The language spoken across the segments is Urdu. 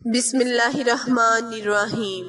بسم اللہ الرحمن الرحیم۔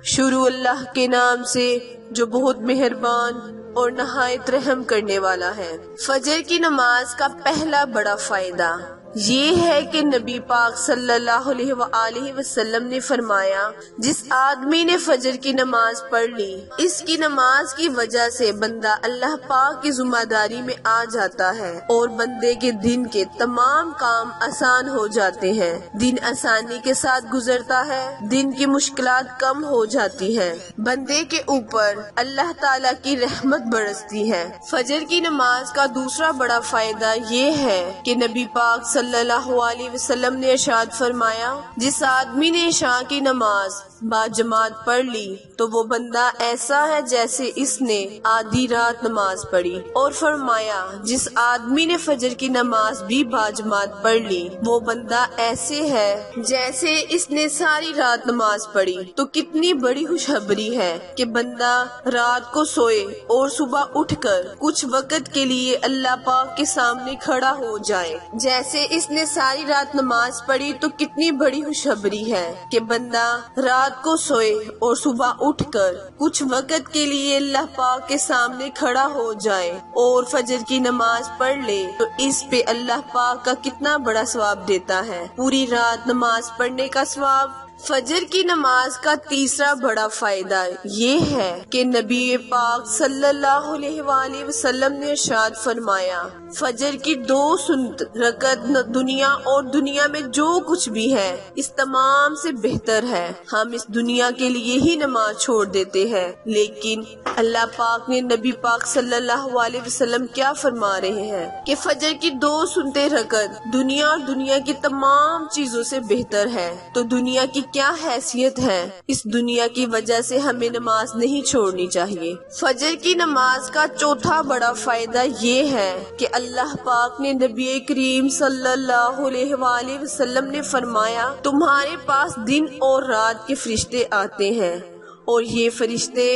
شروع اللہ کے نام سے جو بہت مہربان اور نہایت رحم کرنے والا ہے۔ فجر کی نماز کا پہلا بڑا فائدہ یہ ہے کہ نبی پاک صلی اللہ علیہ وآلہ وسلم نے فرمایا، جس آدمی نے فجر کی نماز پڑھ لی، اس کی نماز کی وجہ سے بندہ اللہ پاک کی ذمہ داری میں آ جاتا ہے اور بندے کے دن کے تمام کام آسان ہو جاتے ہیں۔ دن آسانی کے ساتھ گزرتا ہے، دن کی مشکلات کم ہو جاتی ہیں، بندے کے اوپر اللہ تعالیٰ کی رحمت برستی ہے۔ فجر کی نماز کا دوسرا بڑا فائدہ یہ ہے کہ نبی پاک صلی اللہ علیہ وسلم نے ارشاد فرمایا، جس آدمی نے عشاء کی نماز باجماعت پڑھ لی تو وہ بندہ ایسا ہے جیسے اس نے آدھی رات نماز پڑھی، اور فرمایا جس آدمی نے فجر کی نماز بھی باجماعت پڑھ لی وہ بندہ ایسے ہے جیسے اس نے ساری رات نماز پڑھی۔ تو کتنی بڑی خوشخبری ہے کہ بندہ رات کو سوئے اور صبح اٹھ کر کچھ وقت کے لیے اللہ پاک کے سامنے کھڑا ہو جائے۔ جیسے اس نے ساری رات نماز پڑھی تو کتنی بڑی خوشخبری ہے کہ بندہ رات کو سوئے اور صبح اٹھ کر کچھ وقت کے لیے اللہ پاک کے سامنے کھڑا ہو جائے اور فجر کی نماز پڑھ لے تو اس پہ اللہ پاک کا کتنا بڑا ثواب دیتا ہے، پوری رات نماز پڑھنے کا ثواب۔ فجر کی نماز کا تیسرا بڑا فائدہ یہ ہے کہ نبی پاک صلی اللہ علیہ وآلہ وسلم نے ارشاد فرمایا، فجر کی 2 سنت رکعت دنیا اور دنیا میں جو کچھ بھی ہے اس تمام سے بہتر ہے۔ ہم اس دنیا کے لیے ہی نماز چھوڑ دیتے ہیں، لیکن اللہ پاک نے نبی پاک صلی اللہ علیہ وسلم کیا فرما رہے ہیں کہ فجر کی 2 سنتیں رکعت دنیا اور دنیا کی تمام چیزوں سے بہتر ہے۔ تو دنیا کی کیا حیثیت ہے، اس دنیا کی وجہ سے ہمیں نماز نہیں چھوڑنی چاہیے۔ فجر کی نماز کا چوتھا بڑا فائدہ یہ ہے کہ اللہ پاک نے نبی کریم صلی اللہ علیہ وآلہ وسلم نے فرمایا، تمہارے پاس دن اور رات کے فرشتے آتے ہیں اور یہ فرشتے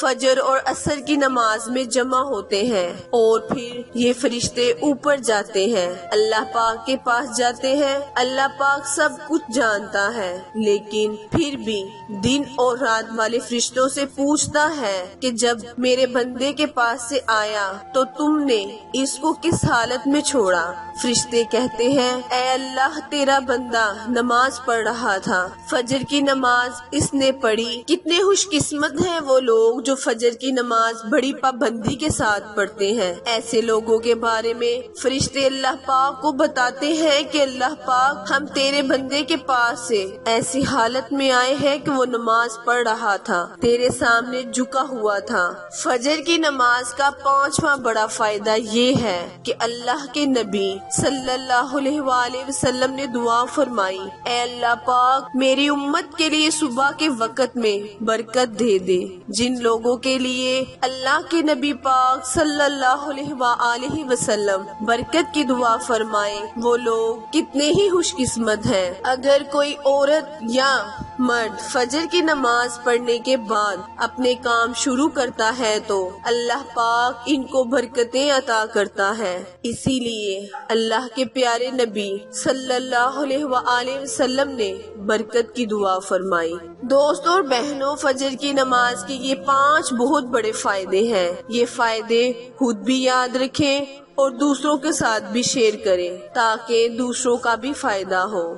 فجر اور عصر کی نماز میں جمع ہوتے ہیں اور پھر یہ فرشتے اوپر جاتے ہیں، اللہ پاک کے پاس جاتے ہیں۔ اللہ پاک سب کچھ جانتا ہے، لیکن پھر بھی دن اور رات والے فرشتوں سے پوچھتا ہے کہ جب میرے بندے کے پاس سے آیا تو تم نے اس کو کس حالت میں چھوڑا؟ فرشتے کہتے ہیں، اے اللہ، تیرا بندہ نماز پڑھ رہا تھا، فجر کی نماز اس نے پڑھی۔ کتنے خوش قسمت ہیں وہ لوگ جو فجر کی نماز بڑی پابندی کے ساتھ پڑھتے ہیں۔ ایسے لوگوں کے بارے میں فرشتے اللہ پاک کو بتاتے ہیں کہ اللہ پاک، ہم تیرے بندے کے پاس سے ایسی حالت میں آئے ہیں کہ وہ نماز پڑھ رہا تھا، تیرے سامنے جھکا ہوا تھا۔ فجر کی نماز کا 5واں بڑا فائدہ یہ ہے کہ اللہ کے نبی صلی اللہ علیہ وآلہ وسلم نے دعا فرمائی، اے اللہ پاک، میری امت کے لیے صبح کے وقت میں برکت دے دے۔ جن لوگوں کے لیے اللہ کے نبی پاک صلی اللہ علیہ وآلہ وسلم برکت کی دعا فرمائے وہ لوگ کتنے ہی خوش قسمت ہیں۔ اگر کوئی عورت یا مرد فجر کی نماز پڑھنے کے بعد اپنے کام شروع کرتا ہے تو اللہ پاک ان کو برکتیں عطا کرتا ہے۔ اسی لیے اللہ کے پیارے نبی صلی اللہ علیہ وآلہ وسلم نے برکت کی دعا فرمائی۔ دوستوں اور بہنوں، فجر کی نماز کے یہ 5 بہت بڑے فائدے ہیں۔ یہ فائدے خود بھی یاد رکھیں اور دوسروں کے ساتھ بھی شیئر کریں تاکہ دوسروں کا بھی فائدہ ہو۔